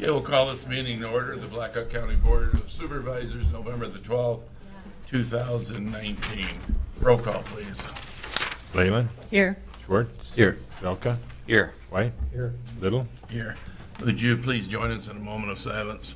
Okay, we'll call this meeting to order. The Blackhawk County Board of Supervisors, November the 12th, 2019. Roll call, please. Leyland? Here. Schwartz? Here. Jelka? Here. White? Here. Little? Here. Would you please join us in a moment of silence?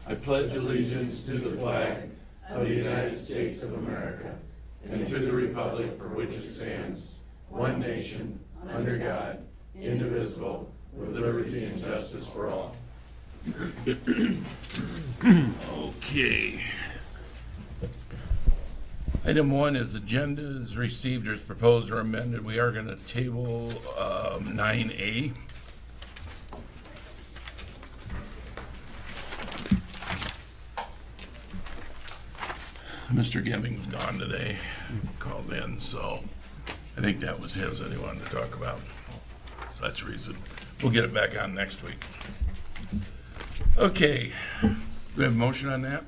I pledge allegiance to the flag of the United States of America and to the republic for which it stands, one nation, under God, indivisible, with liberty and justice for all. Okay. Item 1 is agenda is received or is proposed or amended. We are going to table 9A. Mr. Gibbing's gone today, called in, so I think that was his that he wanted to talk about. So that's the reason. We'll get it back on next week. Okay, do we have a motion on that?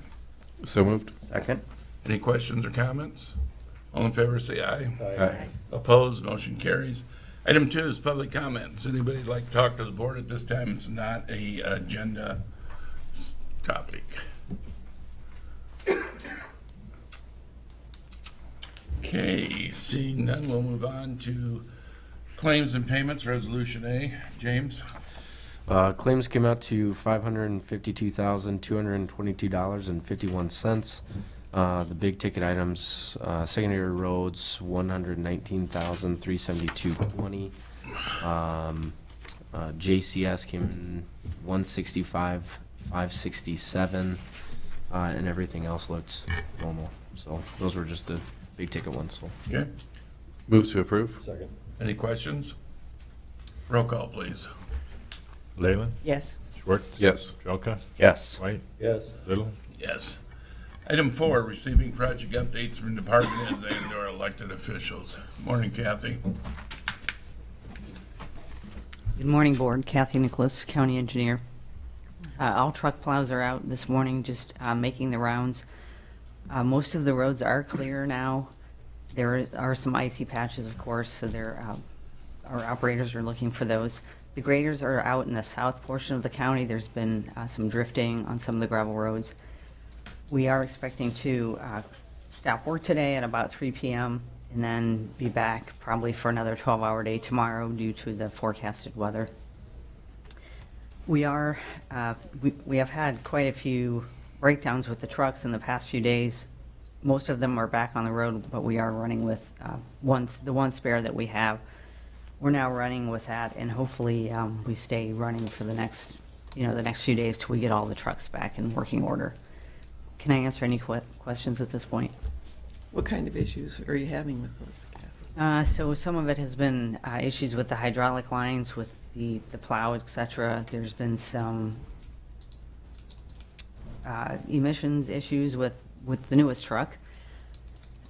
So moved. Second. Any questions or comments? All in favor, say aye. Aye. Opposed, motion carries. Item 2 is public comments. Anybody like to talk to the board at this time? It's not a agenda topic. Okay, seeing none, we'll move on to claims and payments, Resolution A. James? Claims came out to $552,222.51. The big ticket items, secondary roads, $119,372.20. JCS came in $165,567, and everything else looked normal. So those were just the big ticket ones. So. Okay. Move to approve. Second. Any questions? Roll call, please. Leyland? Yes. Schwartz? Yes. Jelka? Yes. White? Yes. Little? Yes. Item 4, receiving project updates from department heads and or elected officials. Morning, Kathy. Good morning, Board. Kathy Nicholas, County Engineer. All truck plows are out this morning, just making the rounds. Most of the roads are clear now. There are some icy patches, of course, so our operators are looking for those. The graders are out in the south portion of the county. There's been some drifting on some of the gravel roads. We are expecting to stop work today at about 3 p.m. and then be back probably for another 12-hour day tomorrow due to the forecasted weather. We have had quite a few breakdowns with the trucks in the past few days. Most of them are back on the road, but we are running with the one spare that we have. We're now running with that, and hopefully we stay running for the next few days till we get all the trucks back in working order. Can I answer any questions at this point? What kind of issues are you having with those, Kathy? So some of it has been issues with the hydraulic lines, with the plow, etc. There's been some emissions issues with the newest truck.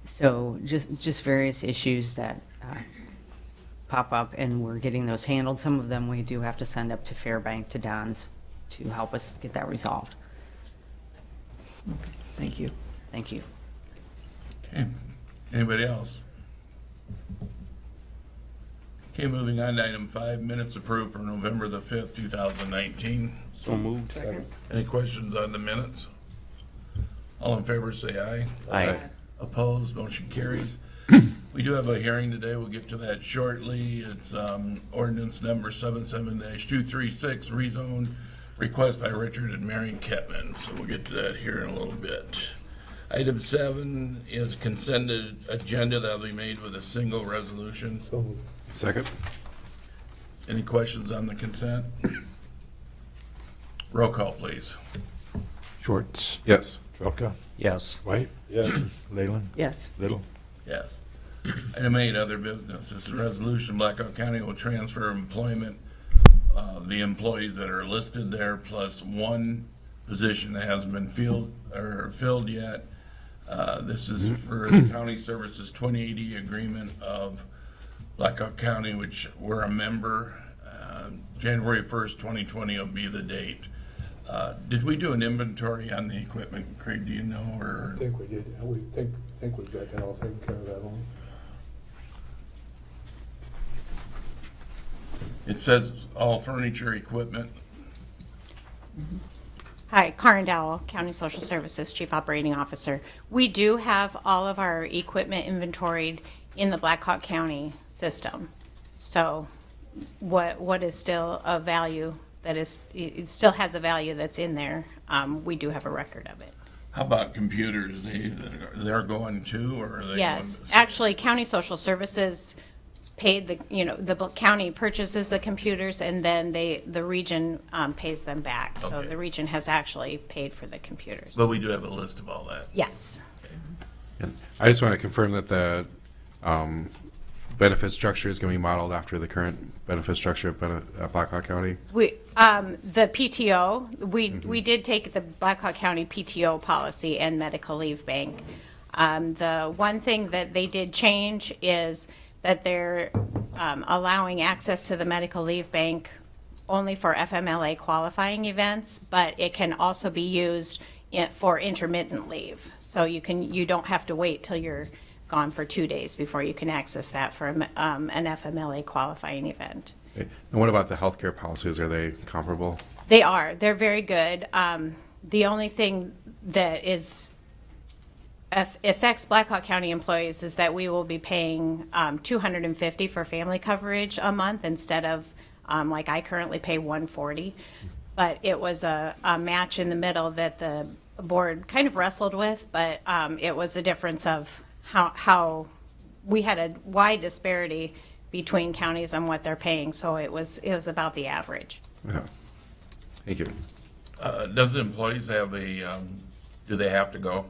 So just various issues that pop up, and we're getting those handled. Some of them we do have to send up to Fairbank to Don's to help us get that resolved. Thank you. Thank you. Okay. Anybody else? Okay, moving on to item 5, minutes approved for November the 5th, 2019. So moved. Second. Any questions on the minutes? All in favor, say aye. Aye. Opposed, motion carries. We do have a hearing today. We'll get to that shortly. It's ordinance number 77-236, rezone request by Richard and Marion Kettman. So we'll get to that here in a little bit. Item 7 is consent agenda that will be made with a single resolution. Second. Any questions on the consent? Roll call, please. Schwartz? Yes. Jelka? Yes. White? Yes. Leyland? Yes. Little? Yes. Item 8, other business. This is a resolution Blackhawk County will transfer employment the employees that are listed there, plus one position that hasn't been filled yet. This is for the county services 2080 agreement of Blackhawk County, which we're a member. January 1st, 2020 will be the date. Did we do an inventory on the equipment, Craig, do you know, I or? think we did, we think we've got that all taken care of, that one. It says all furniture, equipment. Hi, Karen Dowell, County Social Services Chief Operating Officer. We do have all of our equipment inventoried in the Black Hawk County system. So what is still of value that is, it still has a value that's in there, we do have a record of it. How about computers? They're going too, or are they? Yes, going- actually, County Social Services paid the, the county purchases the computers and then the region pays them back. So Okay. the region has actually paid for the computers. But we do have a list of all that. Yes. And I just want to confirm that the benefit structure is going to be modeled after the current benefit structure at Blackhawk County. We, the PTO, we did take the Blackhawk County PTO policy and medical leave bank. The one thing that they did change is that they're allowing access to the medical leave bank only for FMLA qualifying events, but it can also be used for intermittent leave. So you don't have to wait till you're gone for 2 days before you can access that for an FMLA qualifying event. Okay. And what about the healthcare policies? Are they comparable? They are. They're very good. The only thing that affects Blackhawk County employees is that we will be paying $250 for family coverage a month instead of like I currently pay $140. But it was a match in the middle that the board kind of wrestled with, but it was a difference of how we had a wide disparity between counties on what they're paying. So it was about the average. Yeah. Thank you. Does the employees have do they have to go?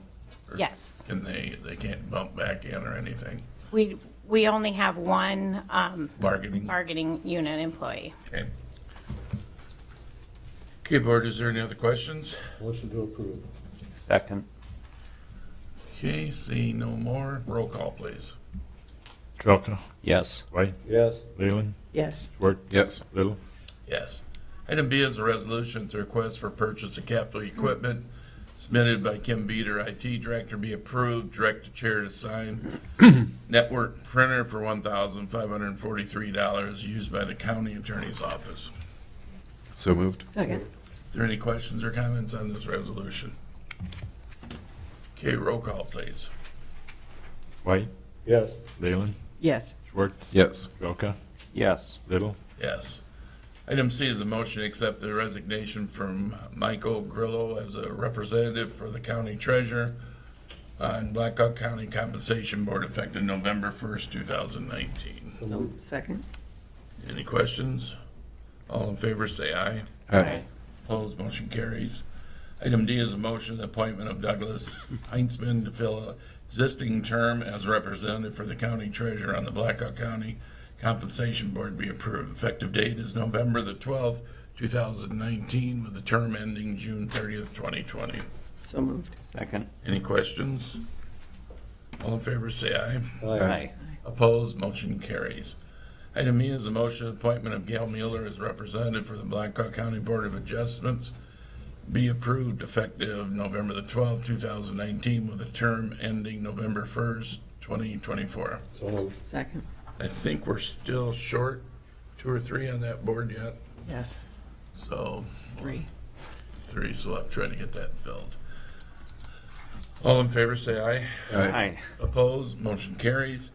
Or Yes. Can they can't bump back in or anything? We only have one Bargaining? unit employee. Okay. Okay, board, is there any other questions? Motion to approve. Second. Okay, see no more. Roll call, please. Trelka, Yes. White, Yes. Leyland, Yes. Schwartz, Yes. Little, Yes. Item B is a resolution to request for purchase of capital equipment submitted by Kim Beater, IT Director, be approved. Direct the chair to sign. Network printer for $1,543 used by the county attorney's office. So moved. Second. Is there any questions or comments on this resolution? Okay, roll call, please. White, Yes. Leyland, Yes. Schwartz, Yes. Trelka, Yes. Little, Yes. Item C is a motion to accept the resignation from Michael Grillo as a representative for the county treasurer on Blackhawk County Compensation Board effective November 1st, 2019. So So, moved. second. Any questions? All in favor, say aye. Aye. Opposed, motion carries. Item D is a motion appointment of Douglas Heinzman to fill a existing term as representative for the county treasurer on the Blackhawk County Compensation Board be approved. Effective date is November the 12th, 2019, with the term ending June 30th, 2020. So moved. Second. Any questions? All in favor, say aye. Aye. Opposed, motion carries. Item E is a motion appointment of Gail Mueller as representative for the Blackhawk County Board of Adjustments be approved effective November the 12th, 2019, with a term ending November 1st, 2024. So moved. Second. I think we're still short 2 or 3 on that board yet, Yes. so 3. 3, so I'll try to get that filled. All in favor, say aye. Aye. Opposed, motion carries.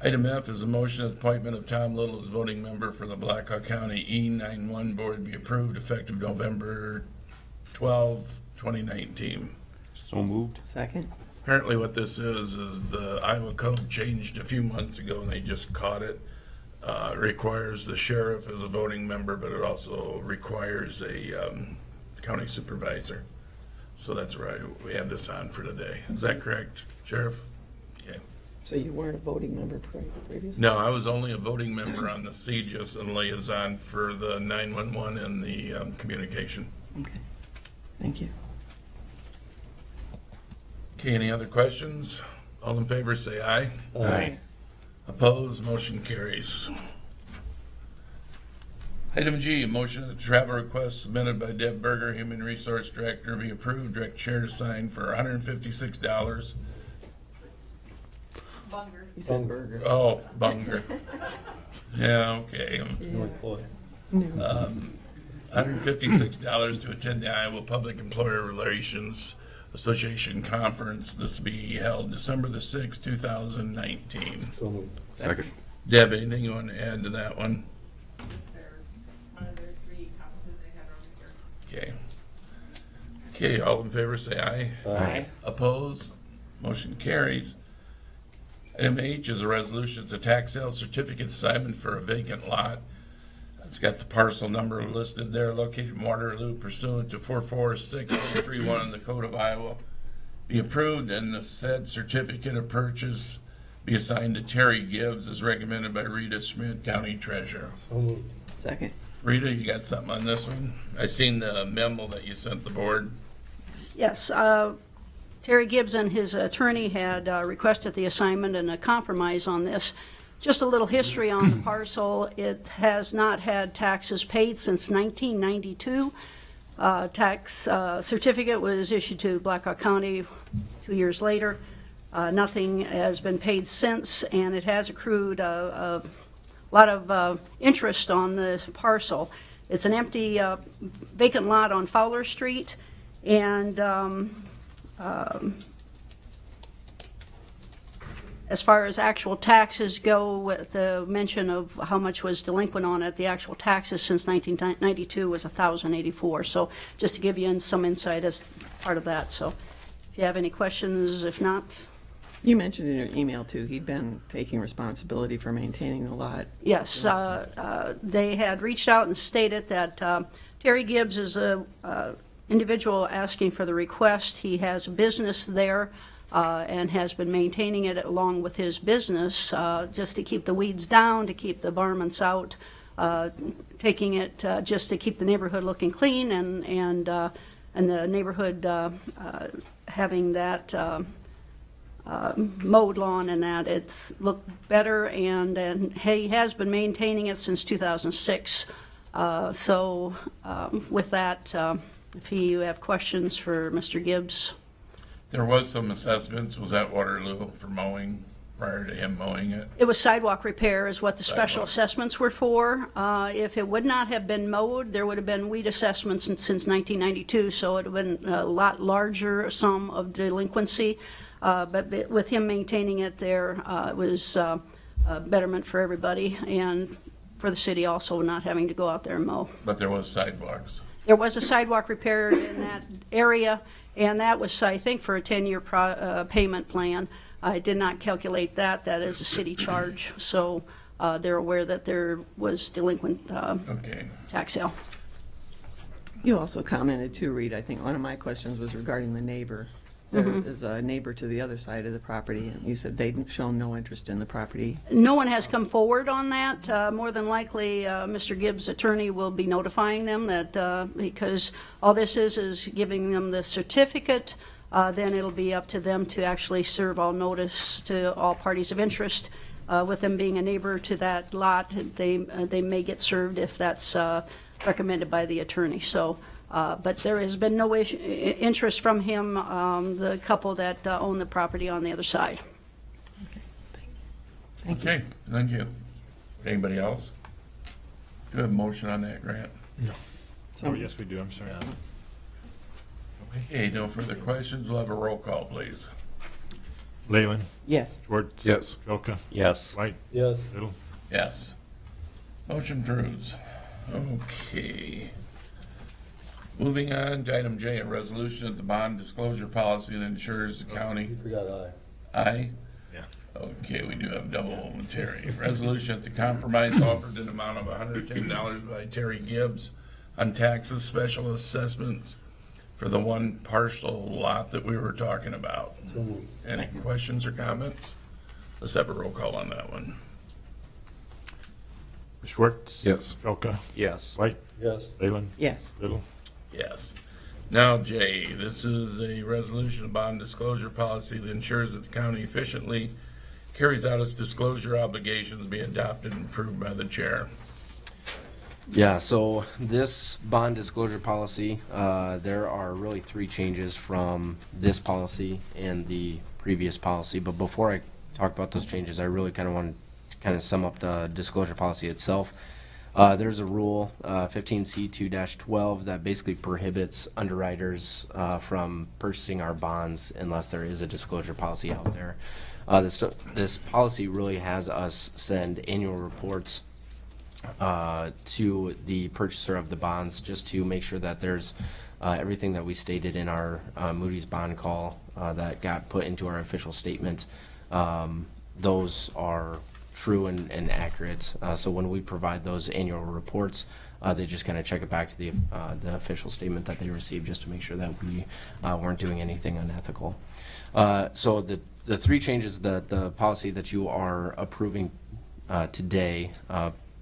Item F is a motion of appointment of Tom Little as voting member for the Blackhawk County E91 Board be approved effective November 12, 2019. So moved. Second. Apparently what this is the Iowa code changed a few months ago and they just caught it. Requires the sheriff as a voting member, but it also requires a county supervisor. So that's right, we have this on for today. Is that correct, Sheriff? Okay. So you weren't a voting member previously? No, I was only a voting member on the CGIS and liaison for the 911 and the communication. Okay. Thank you. Okay, any other questions? All in favor, say aye. Aye. Opposed, motion carries. Item G, a motion that the travel request submitted by Deb Berger, Human Resource Director, be approved. Direct chair to sign for $156. You said burger. Oh, Bunger. Yeah, okay. New employee. $156 to attend the Iowa Public Employer Relations Association Conference. This will be held December the 6th, 2019. So moved. Second. Deb, anything you want to add to that one? One of their 3 conferences they had around here. Okay. Okay, all in favor say aye. Aye. Opposed? Motion carries. Item H is a resolution of the tax sale certificate assignment for a vacant lot. It's got the parcel number listed there, located in Waterloo pursuant to 44631 in the Code of Iowa. Be approved and the said certificate of purchase be assigned to Terry Gibbs as recommended by Rita Schmidt, County Treasurer. So moved. Second. Rita, you got something on this one? I seen the memo that you sent the board. Yes, Terry Gibbs and his attorney had requested the assignment and a compromise on this. Just a little history on the parcel. It has not had taxes paid since 1992. Tax certificate was issued to Blackhawk County 2 years later. Nothing has been paid since, and it has accrued a lot of interest on the parcel. It's an empty vacant lot on Fowler Street, and as far as actual taxes go, with the mention of how much was delinquent on it, the actual taxes since 1992 was $1,084. So just to give you some insight as part of that. So if you have any questions, if not, You mentioned in your email too, he'd been taking responsibility for maintaining the lot. yes, they had reached out and stated that Terry Gibbs is a individual asking for the request. He has a business there. And has been maintaining it along with his business, just to keep the weeds down, to keep the varmints out, taking it just to keep the neighborhood looking clean, and the neighborhood having that mowed lawn and that it's looked better, and he has been maintaining it since 2006. So with that, if you have questions for Mr. Gibbs. There was some assessments. Was that Waterloo for mowing prior to him mowing it? It was sidewalk repair is what the special Sidewalk. assessments were for. If it would not have been mowed, there would have been weed assessments since 1992, so it would have been a lot larger sum of delinquency. But with him maintaining it there, it was a betterment for everybody and for the city also not having to go out there and mow. But there was sidewalks. There was a sidewalk repair in that area, and that was, I think, for a 10-year payment plan. I did not calculate that. That is a city charge, so they're aware that there was delinquent Okay. tax sale. You also commented too, Reed, I think one of my questions was regarding the neighbor. There is a neighbor to the other side of the property, and you said they'd shown no interest in the property. No one has come forward on that. More than likely, Mr. Gibbs' attorney will be notifying them that, because all this is giving them the certificate, then it'll be up to them to actually serve all notice to all parties of interest. With them being a neighbor to that lot, they may get served if that's recommended by the attorney. So, but there has been no interest from him, the couple that own the property on the other side. Okay, thank you. Anybody else? Do you have a motion on that, Grant? Oh, yes, we do, I'm sorry. Okay, no further questions. We'll have a roll call, please. Leyland, Yes. Schwartz. Yes. Trelka, Yes. White, Yes. Little. Yes. Motion proves. Okay. Moving on to item J, a resolution of the bond disclosure policy that ensures the county. You forgot aye. Aye? Yeah. Okay, we do have double Terry. Resolution that the compromise offered an amount of $110 by Terry Gibbs on taxes, special assessments for the one parcel lot that we were talking about. So moved. Any questions or comments? Let's have a roll call on that one. Schwartz. Yes. Trelka, Yes. White, Yes. Leyland, Yes. Little. Yes. Now, Jay, this is a resolution of bond disclosure policy that ensures that the county efficiently carries out its disclosure obligations be adopted and approved by the chair. Yeah, so this bond disclosure policy, there are really three changes from this policy and the previous policy. But before I talk about those changes, I really kind of want to kind of sum up the disclosure policy itself. There's a rule, 15C2-12, that basically prohibits underwriters from purchasing our bonds unless there is a disclosure policy out there. This policy really has us send annual reports to the purchaser of the bonds, just to make sure that there's everything that we stated in our Moody's bond call that got put into our official statement. Those are true and accurate. So when we provide those annual reports, they just kind of check it back to the official statement that they received, just to make sure that we weren't doing anything unethical. So the three changes that the policy that you are approving today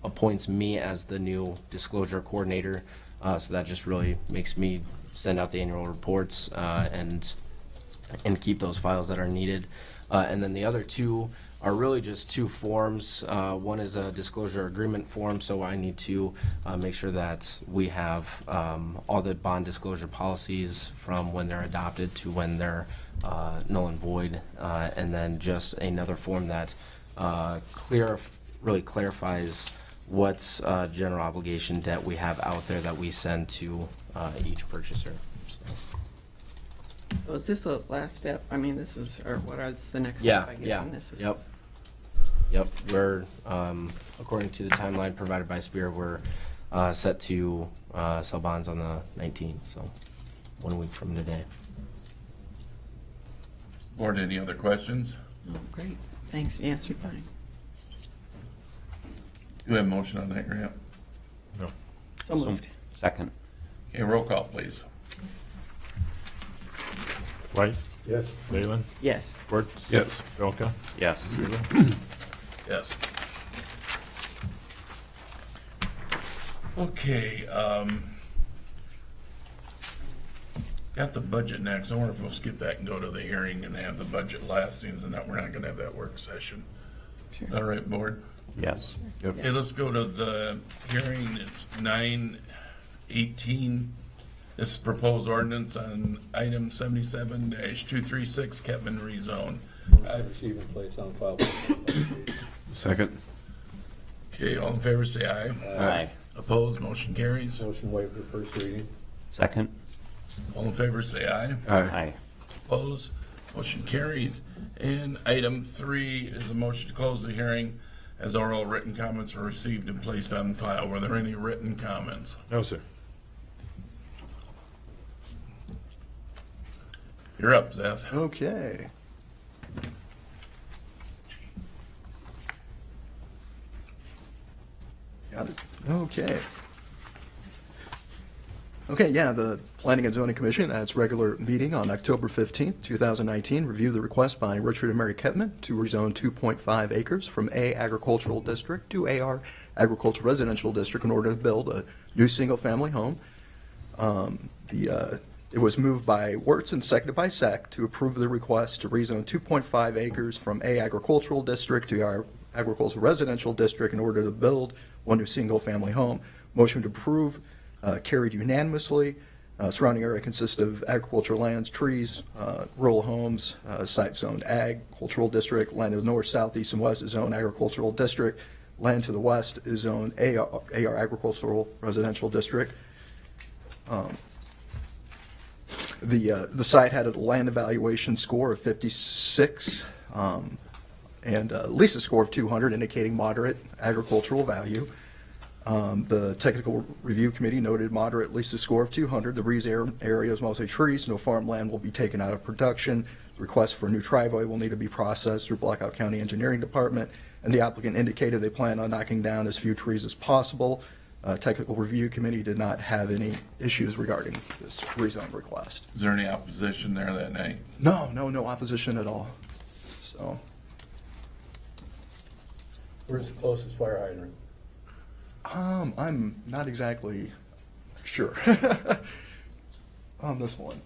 appoints me as the new disclosure coordinator. So that just really makes me send out the annual reports and keep those files that are needed. And then the other two are really just two forms. One is a disclosure agreement form, so I need to make sure that we have all the bond disclosure policies from when they're adopted to when they're null and void. And then just another form that really clarifies what's general obligation debt we have out there that we send to each purchaser. So is this the last step? I mean, this is, or what is the next Yeah, step, I guess? yeah, And this is yep. We're, according to the timeline provided by Spear, we're set to sell bonds on the 19th, so 1 week from today. Board, any other questions? Oh, great. Thanks. You answered mine. Do we have a motion on that, Grant? No. So moved. Second. Okay, roll call, please. White, Yes. Leyland, Yes. Schwartz, Yes. Belka, Yes. Seaver. Yes. Okay, got the budget next. I wonder if we'll skip that and go to the hearing and have the budget last, since we're not gonna have that work session. Sure. All right, board? Yes. Okay, let's go to the hearing. It's 9:18. This is proposed ordinance on item 77-236, Kettman rezone. Motion receive and place on file. Second. Okay, all in favor, say aye. Aye. Opposed, motion carries. Motion waive the first reading. Second. All in favor, say aye. Aye. Opposed, motion carries. And item 3 is a motion to close the hearing as oral written comments were received and placed on file. Were there any written comments? No, sir. You're up, Seth. Okay. Got it. Okay. Okay, yeah, the Planning and Zoning Commission at its regular meeting on October 15th, 2019, reviewed the request by Richard and Mary Kettman to rezone 2.5 acres from A Agricultural District to AR Agricultural Residential District in order to build a new single-family home. It was moved by Wertz and seconded by Sack to approve the request to rezone 2.5 acres from A Agricultural District to our Agricultural Residential District in order to build one new single-family home. Motion to approve carried unanimously. Surrounding area consists of agricultural lands, trees, rural homes, site zoned ag, cultural district. Land to the north, south, east, and west is zoned agricultural district. Land to the west is zoned AR Agricultural Residential District. The site had a land evaluation score of 56 and a Lisa score of 200, indicating moderate agricultural value. The Technical Review Committee noted moderate Lisa score of 200. The Breeze area is mostly trees. No farmland will be taken out of production. The request for a new driveway will need to be processed through Blackhawk County Engineering Department, and the applicant indicated they plan on knocking down as few trees as possible. Technical Review Committee did not have any issues regarding this rezone request. Is there any opposition there that night? No opposition at all. So, Where's the closest fire hydrant? I'm not exactly sure on this one.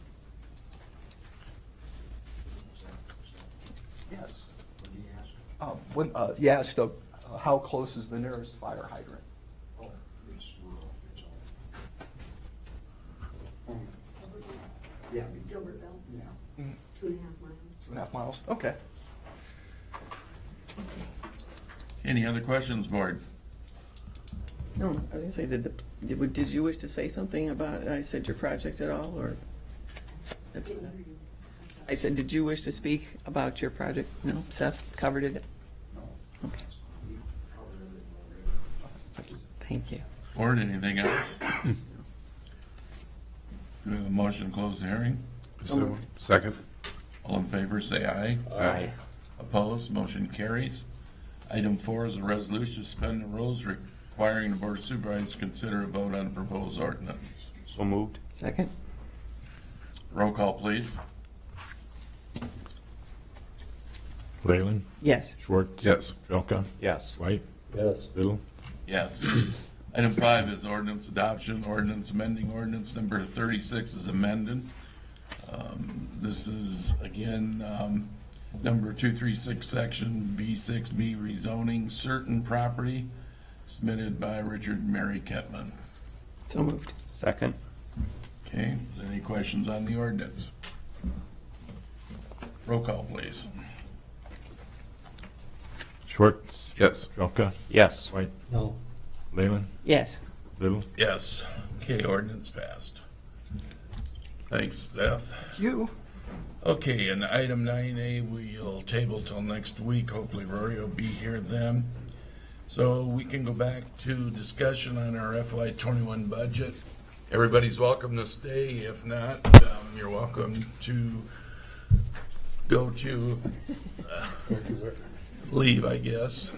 Yes. When you asked how close is the nearest fire hydrant? Yeah. Gilbertville. Yeah. 2.5 miles. 2.5 miles, okay. Any other questions, board? No, I was gonna say, did you wish to say something about, I said your project at all, or? I said, did you wish to speak about your project? No, Seth covered it? Okay. Thank you. Board, anything else? Do we have a motion to close the hearing? So, second. All in favor, say aye. Aye. Opposed, motion carries. Item 4 is a resolution to suspend the rules requiring the Board of Supervisors to consider a vote on the proposed ordinance. So moved. Second? Roll call, please. Leyland, Yes. Schwartz. Yes. Trelka, Yes. White, Yes. Little. Yes. Item 5 is ordinance adoption, ordinance amending ordinance number 36 is amended. This is, again, number 236, section B6B, rezoning certain property, submitted by Richard Mary Ketman. So moved. Second. Okay, any questions on the ordinance? Roll call, please. Schwartz, Yes. Trelka, Yes. White, No. Leyland, Yes. Little. Yes. Okay, ordinance passed. Thanks, Seth. You? Okay, and item 9A, we'll table till next week. Hopefully Rory will be here then. So we can go back to discussion on our FY21 budget. Everybody's welcome to stay. If not, you're welcome to go to leave, I guess.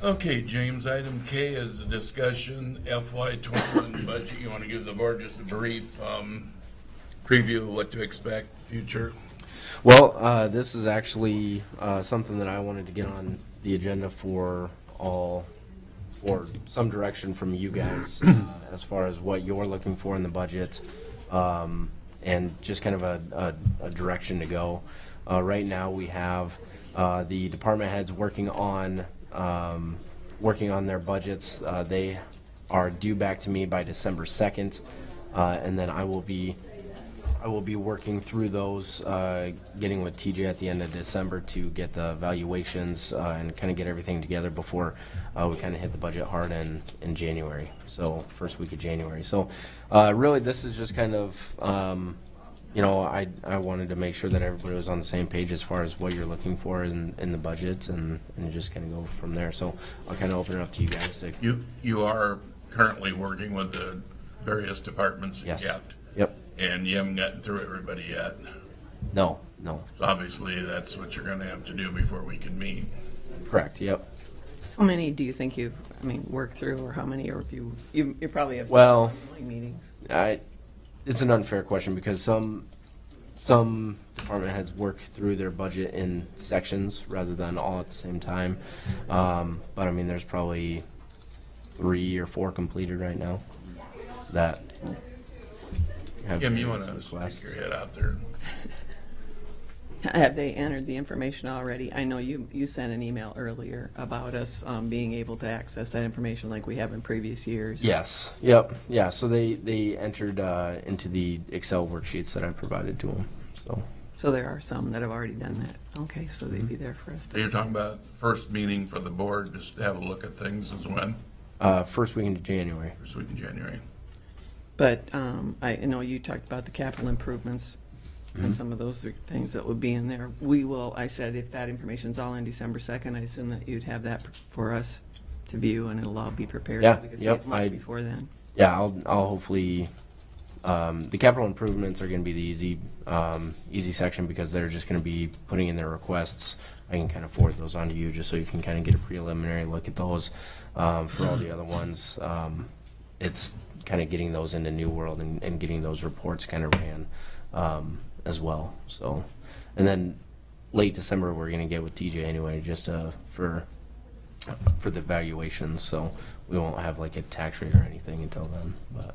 Okay, James, item K is the discussion FY21 budget. You want to give the board just a brief preview of what to expect future? Well, this is actually something that I wanted to get on the agenda for some direction from you guys as far as what you're looking for in the budget, and just kind of a direction to go. Right now, we have the department heads working on their budgets. They are due back to me by December 2nd, and then I will be working through those, getting with TJ at the end of December to get the valuations and kind of get everything together before we kind of hit the budget hard in January. So first week of January. So really, this is just kind of I wanted to make sure that everybody was on the same page as far as what you're looking for in the budget, and just kind of go from there. So I'll kind of open it up to you guys to. You are currently working with the various departments Yes. yet? Yep. And you haven't gotten through everybody yet? No. So obviously, that's what you're going to have to do before we can meet. Correct. Yep. How many do you think you've, worked through, or how many, or if you probably have some Well, online meetings? It's an unfair question because some department heads work through their budget in sections rather than all at the same time. But there's probably 3 or 4 completed right now that have Kim, you want various to requests. stick your head out there? Have they entered the information already? I know you sent an email earlier about us being able to access that information like we have in previous years. Yes. Yep. Yeah. So they entered into the Excel worksheets that I provided to them. So there are some that have already done that. Okay, so they'd be there for us So to. you're talking about first meeting for the board, just to have a look at things is when? First week into January. First week in January. But I know you talked about the capital improvements and some of those things that would be in there. I said if that information's all in December 2nd, I assume that you'd have that for us to view and it'll all be prepared. Yeah, So we can see yep, it much before then. Yeah, I'll hopefully. The capital improvements are going to be the easy section because they're just going to be putting in their requests. I can kind of forward those on to you just so you can kind of get a preliminary look at those. For all the other ones, it's kind of getting those into New World and getting those reports kind of ran as well. So, and then late December we're going to get with TJ anyway, just for the valuations. So we won't have like a tax rate or anything until then. But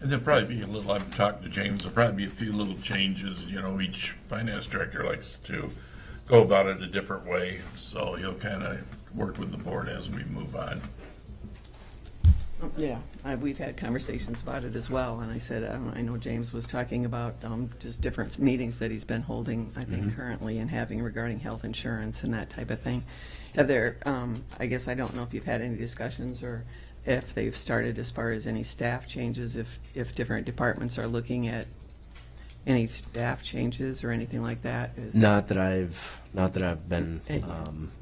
And there'll probably be a little, I've talked to James, there'll probably be a few little changes, you know, each finance director likes to go about it a different way, so he'll kind of work with the board as we move on. Yeah, we've had conversations about it as well, and I said, I know James was talking about just different meetings that he's been holding, I think, currently, and having regarding health insurance and that type of thing. Have there, I guess I don't know if you've had any discussions or if they've started as far as any staff changes, if different departments are looking at any staff changes or anything like that? Not that I've been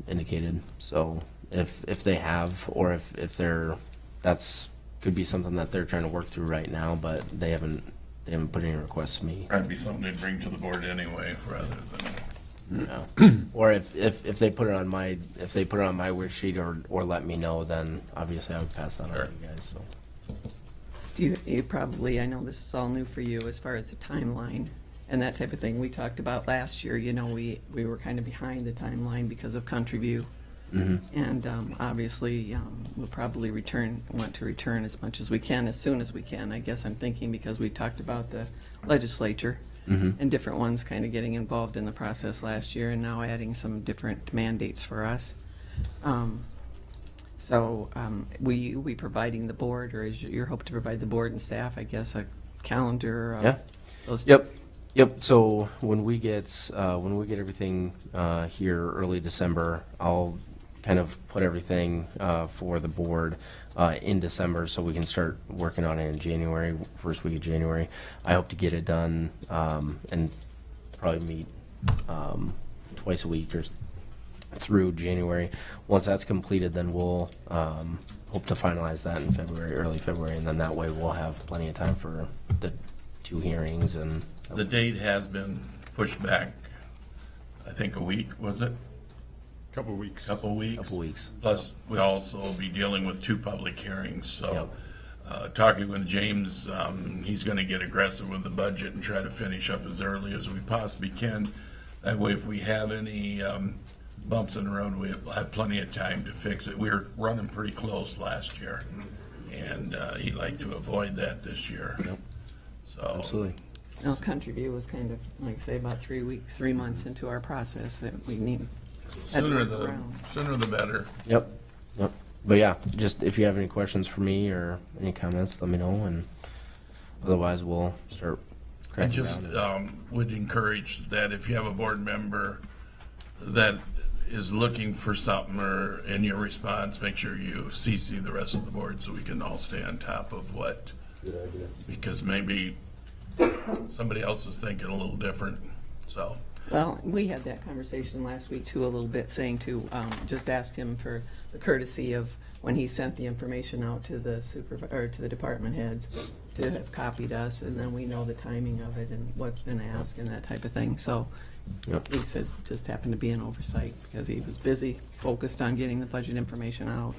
indicated. So if they have, or if they're, that's could be something that they're trying to work through right now, but they haven't put any requests to me. That'd be something they'd bring to the board anyway, rather than, No. Or if they put it on my worksheet or let me know, then obviously I would pass that on to you guys. So. Do you probably, I know this is all new for you as far as the timeline and that type of thing. We talked about last year, you know, we were kind of behind the timeline because of Country View. And obviously, we'll probably want to return as much as we can, as soon as we can. I guess I'm thinking because we talked about the legislature and different ones kind of getting involved in the process last year and now adding some different mandates for us. So will you be providing the board, or is your hope to provide the board and staff, I guess, a calendar? Yeah. Those Yep. So when we get everything here early December, I'll kind of put everything for the board in December, so we can start working on it in January, first week of January. I hope to get it done and probably meet twice a week or through January. Once that's completed, then we'll hope to finalize that in February, early February, and then that way we'll have plenty of time for the 2 hearings. And the date has been pushed back, I think a week, was it? Couple weeks. Couple weeks. Couple weeks. Plus, we'll also be dealing with 2 public hearings, so Yep. talking with James, he's going to get aggressive with the budget and try to finish up as early as we possibly can. That way, if we have any bumps in the road, we'll have plenty of time to fix it. We were running pretty close last year, and he'd like to avoid that this year. Yep. So Absolutely. Well, Country View was kind of, like say, about 3 months into our process that we need. sooner the better. Yep. But yeah, just if you have any questions for me or any comments, let me know, and otherwise we'll start I cracking just down. would encourage that if you have a board member that is looking for something or in your response, make sure you CC the rest of the board so we can all stay on top of what, Good idea. because maybe somebody else is thinking a little different, so. Well, we had that conversation last week too, a little bit, saying to just ask him for the courtesy of when he sent the information out to the or to the department heads to have copied us, and then we know the timing of it and what's been asked and that type of thing. So Yep. he said just happened to be an oversight because he was busy, focused on getting the budget information out.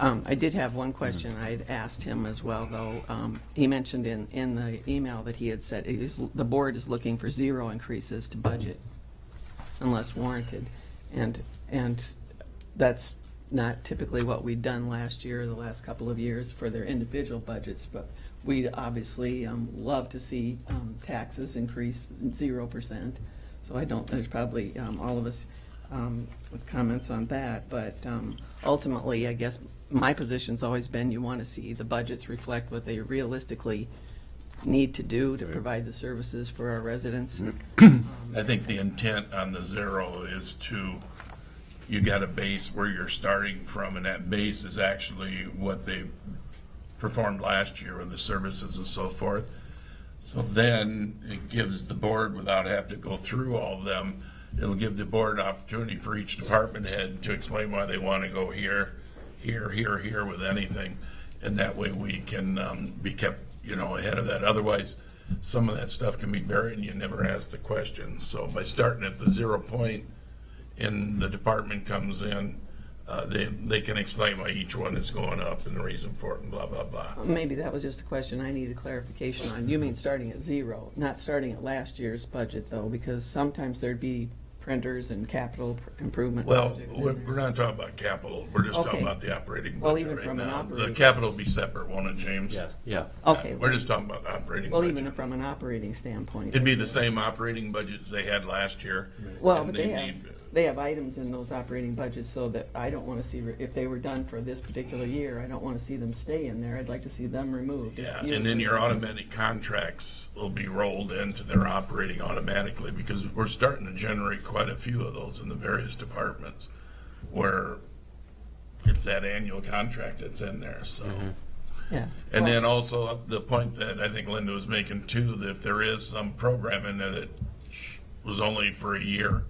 I did have one question I had asked him as well, though. He mentioned in the email that he had said the board is looking for 0 increases to budget unless warranted. And that's not typically what we'd done last year, the last couple of years for their individual budgets, but we'd obviously love to see taxes increase 0%. So there's probably all of us with comments on that, but ultimately, I guess my position's always been you want to see the budgets reflect what they realistically need to do to provide the services for our residents. I think the intent on the 0 is you got a base where you're starting from, and that base is actually what they performed last year with the services and so forth. So then it gives the board, without having to go through all of them, it'll give the board an opportunity for each department head to explain why they want to go here with anything. And that way we can be kept, ahead of that. Otherwise, some of that stuff can be buried and you never ask the question. So by starting at the 0 point and the department comes in, they can explain why each one is going up and the reason for it and blah, blah, blah. Maybe that was just a question I needed clarification on. You mean starting at 0, not starting at last year's budget, though, because sometimes there'd be printers and capital improvement Well, projects in we're there? we're not talking about capital, we're just talking Okay. about the operating Well, budget even right from an now. operating- The capital will be separate, won't it, James? Yeah. Okay. We're just talking about the operating Well, budget. even from an operating standpoint. It'd be the same operating budgets they had last year. Well, and but they they have items in those operating budgets so that I don't want to see, if they were done for this particular year, I don't want to see them stay in there. I'd like to see them removed. Yeah, and then your automatic contracts will be rolled into their operating automatically, because we're starting to generate quite a few of those in the various departments where it's that annual contract that's in there, so. Yes. And then also the point that I think Linda was making too, that if there is some program in there that was only for a year,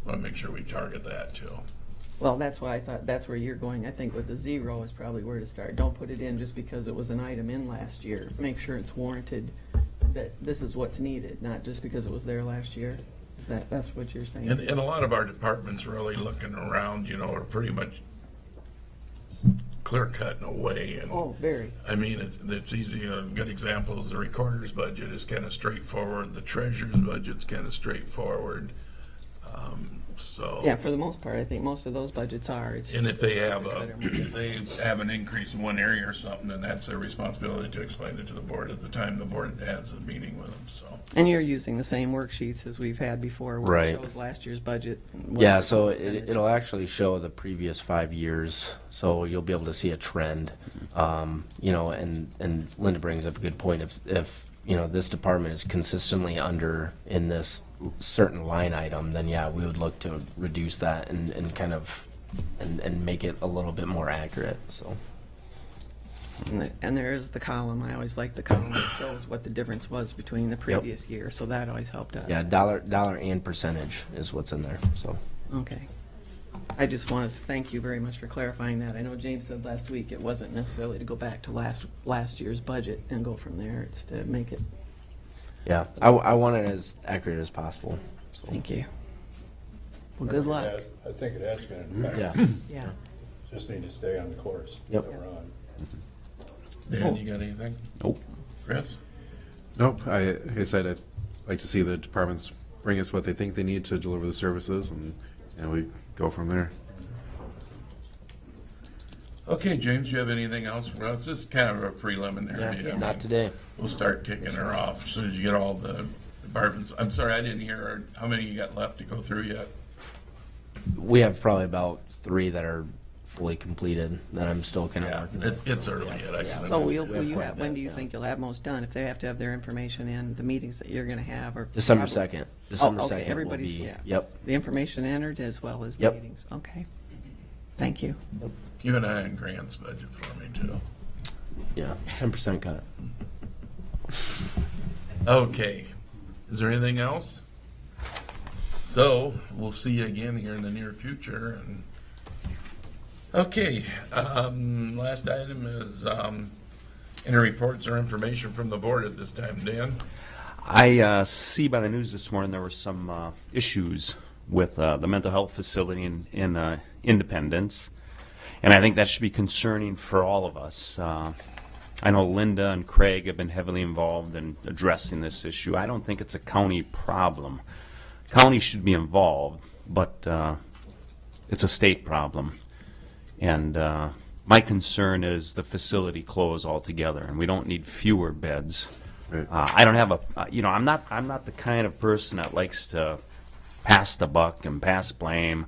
I want to make sure we target that too. Well, that's why I thought, that's where you're going. I think with the zero is probably where to start. Don't put it in just because it was an item in last year. Make sure it's warranted, that this is what's needed, not just because it was there last year. Is that's what you're saying? And a lot of our departments really looking around, are pretty much clear cut in a way. And Oh, very. I mean, it's easy. A good example is the recorder's budget is kind of straightforward. The treasurer's budget's kind of straightforward. So. Yeah, for the most part, I think most of those budgets are. It's And if they have just- an increase in one area or something, then that's their responsibility to explain it to the board at the time the board has a meeting with them, so. And you're using the same worksheets as we've had before, where Right. it shows last year's budget. and what Yeah, the so percentage- it'll actually show the previous 5 years, so you'll be able to see a trend. And Linda brings up a good point. If this department is consistently under in this certain line item, then yeah, we would look to reduce that and kind of and make it a little bit more accurate. So And there is the column. I always like the column that shows what the difference was between the previous year, so that always helped us. yeah, dollar and percentage is what's in there. So Okay. I just want to thank you very much for clarifying that. I know James said last week it wasn't necessarily to go back to last year's budget and go from there. It's to make it. yeah, I want it as accurate as possible. So Thank you. Well, good luck. I think it has been, in fact. yeah, Yeah. Just need to stay on the course Yep. that we're on. Dan, you got anything? Nope. Chris? Nope. Like I said, I'd like to see the departments bring us what they think they need to deliver the services, and we go from there. Okay, James, you have anything else for us? This is kind of a preliminary. I mean, not today. We'll start kicking her off as soon as you get all the departments. I'm sorry, I didn't hear how many you got left to go through yet. We have probably about 3 that are fully completed that I'm still kind of Yeah, working with. it's so, early yeah. yet. I can So imagine. when do you think you'll have most done? If they have to have their information in, the meetings that you're going to have are. December probably- 2nd. December Oh, okay, 2nd will everybody's, be. yeah. Yep. The information entered as well as the Yep. meetings. Okay. Thank you. Keep an eye on Grant's budget for me too. Yeah. 10% cut. Okay, is there anything else? So, we'll see you again here in the near future. And okay, last item is any reports or information from the board at this time, Dan? I see by the news this morning there were some issues with the mental health facility in Independence, and I think that should be concerning for all of us. I know Linda and Craig have been heavily involved in addressing this issue. I don't think it's a county problem. County should be involved, but it's a state problem. And my concern is the facility close altogether, and we don't need fewer beds. Right. I don't have I'm not the kind of person that likes to pass the buck and pass blame,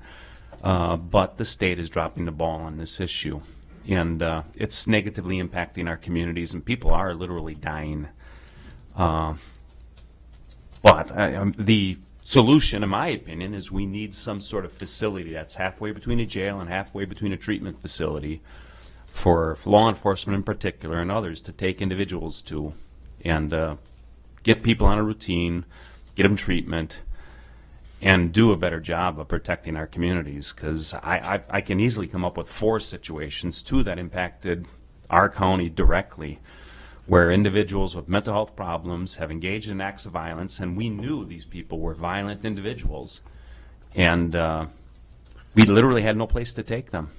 but the state is dropping the ball on this issue, and it's negatively impacting our communities, and people are literally dying. But the solution, in my opinion, is we need some sort of facility that's halfway between a jail and halfway between a treatment facility for law enforcement in particular and others to take individuals to and get people on a routine, get them treatment, and do a better job of protecting our communities. Because I can easily come up with 4 situations, 2 that impacted our county directly, where individuals with mental health problems have engaged in acts of violence, and we knew these people were violent individuals, and we literally had no place to take them.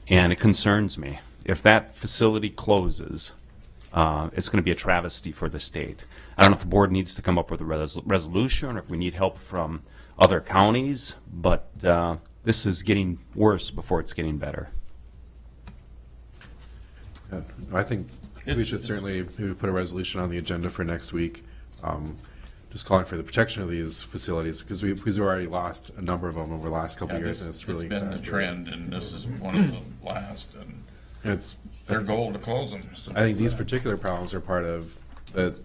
And it concerns me. If that facility closes, it's going to be a travesty for the state. I don't know if the board needs to come up with a resolution or if we need help from other counties, but this is getting worse before it's getting better. Yeah, I think we It's- should certainly maybe put a resolution on the agenda for next week, just calling for the protection of these facilities, because we've already lost a number of them over the last couple of years, and it's really been the exasperating. trend, and this is one of the last, and It's, their goal to close them. So I think these particular problems are part of the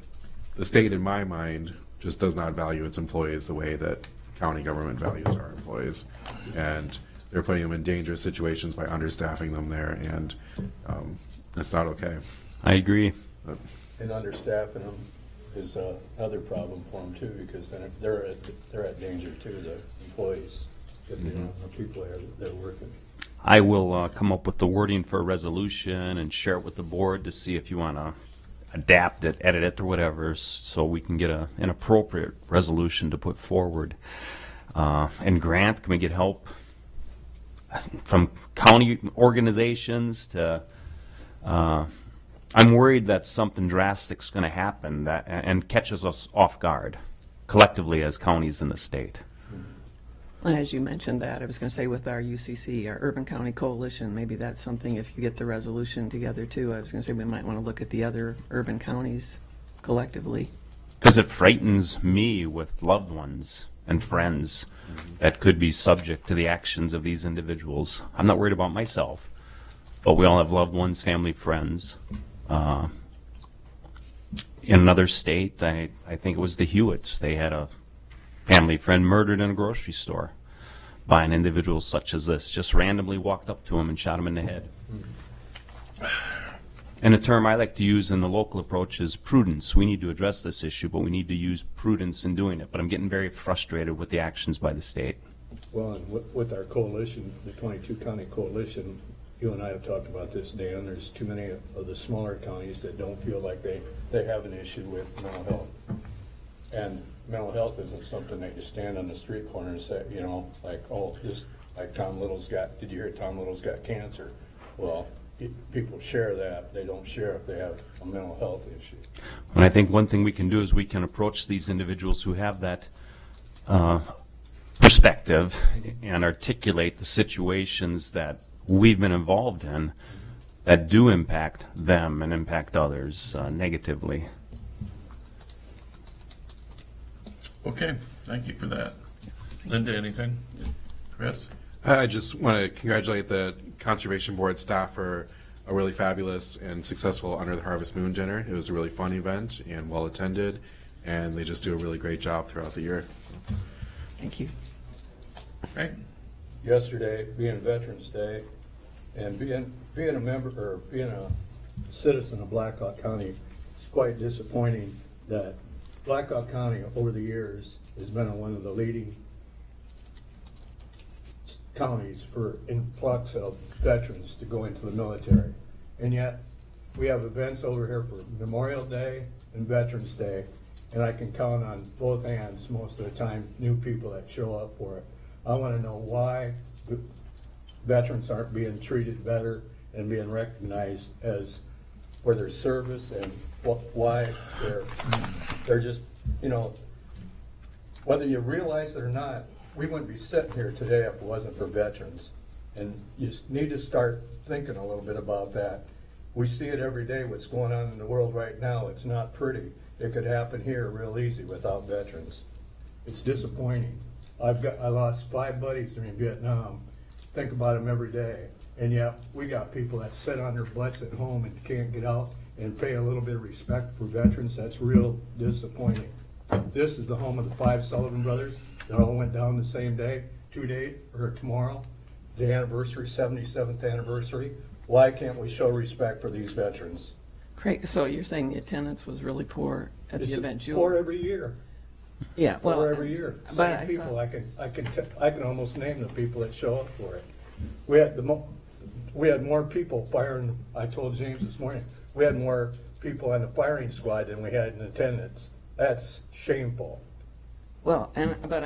state, in my mind, just does not value its employees the way that county government values our employees. And they're putting them in dangerous situations by understaffing them there, and it's not okay. I agree. And understaffing them is another problem for them too, because then they're at danger too, the employees, if they don't have people that are working. I will come up with the wording for a resolution and share it with the board to see if you want to adapt it, edit it, or whatever, so we can get an appropriate resolution to put forward. And Grant, can we get help from county organizations to? I'm worried that something drastic's going to happen and catches us off guard collectively as counties in the state. Well, as you mentioned that, I was going to say with our UCC, our Urban County Coalition, maybe that's something, if you get the resolution together too, I was going to say we might want to look at the other urban counties collectively. Because it frightens me with loved ones and friends that could be subject to the actions of these individuals. I'm not worried about myself, but we all have loved ones, family, friends. In another state, I think it was the Hewitts, they had a family friend murdered in a grocery store by an individual such as this, just randomly walked up to him and shot him in the head. And a term I like to use in the local approach is prudence. We need to address this issue, but we need to use prudence in doing it. But I'm getting very frustrated with the actions by the state. Well, and with our coalition, the 22 county coalition, you and I have talked about this, Dan, there's too many of the smaller counties that don't feel like they have an issue with mental health. And mental health isn't something that you stand on the street corner and say, you know, like, oh, this, like Tom Little's got, did you hear Tom Little's got cancer? Well, people share that. They don't share if they have a mental health issue. And I think one thing we can do is we can approach these individuals who have that perspective and articulate the situations that we've been involved in that do impact them and impact others negatively. Okay, thank you for that. Linda, anything? Chris? I just want to congratulate the Conservation Board staff for a really fabulous and successful Under the Harvest Moon dinner. It was a really fun event and well attended, and they just do a really great job throughout the year. Thank you. Right. Yesterday, being Veterans Day, and being a member or being a citizen of Blackhawk County, it's quite disappointing that Blackhawk County over the years has been one of the leading counties for influx of veterans to go into the military. And yet, we have events over here for Memorial Day and Veterans Day, and I can count on both hands most of the time new people that show up for it. I want to know why veterans aren't being treated better and being recognized as for their service, and why they're just, you know, whether you realize it or not, we wouldn't be sitting here today if it wasn't for veterans. And you just need to start thinking a little bit about that. We see it every day, what's going on in the world right now. It's not pretty. It could happen here real easy without veterans. It's disappointing. I lost 5 buddies during Vietnam. Think about them every day. And yet we got people that sit on their butts at home and can't get out and pay a little bit of respect for veterans. That's real disappointing. This is the home of the 5 Sullivan brothers. They all went down the same day, 2 days, or tomorrow, the anniversary, 77th anniversary. Why can't we show respect for these veterans? Craig, so you're saying the attendance was really poor at the event, Julie? Poor every year. Yeah, well, Poor every year. but Same I people. saw- I can almost name the people that show up for it. We had more people firing. I told James this morning we had more people on the firing squad than we had in attendance. That's shameful. Well, but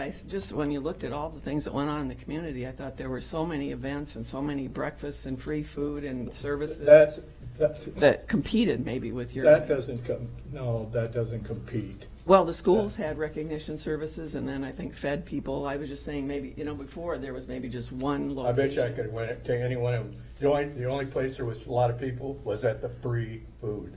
when you looked at all the things that went on in the community, I thought there were so many events and so many breakfasts and free food and services that competed maybe with your. That doesn't compete. Well, the schools had recognition services, and then I think fed people. I was just saying maybe, before there was maybe just one I location. bet you I could win to any one of them. The only place there was a lot of people was at the free food.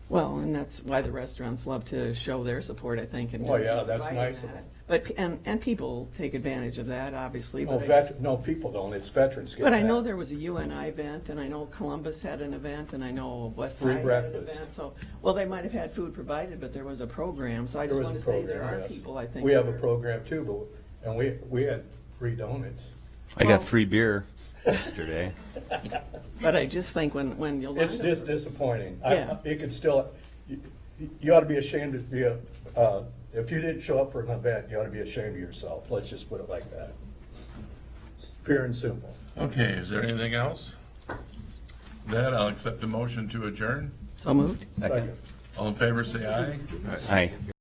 Well, and that's why the restaurants love to show their support, I think. And Oh, yeah, that's providing nice of that. them. But, and people take advantage of that, obviously. No, But I just- no, people don't. It's veterans get But I that. know there was a UNI event, and I know Columbus had an event, and I know West Free Side had an breakfast. event. So, well, they might have had food provided, but there was a program. So I There just was want a to say there program, are yes. people, I think. We have a that are- program too, and we had free donuts. I Well- got free beer yesterday. But I just think when you'll. It's just disappointing. Yeah. It could still, you ought to be ashamed to be if you didn't show up for an event, you ought to be ashamed of yourself. Let's just put it like that. It's pure and simple. Okay, is there anything else? That, I'll accept the motion to adjourn. So moved. Second. All in favor, say aye. Aye.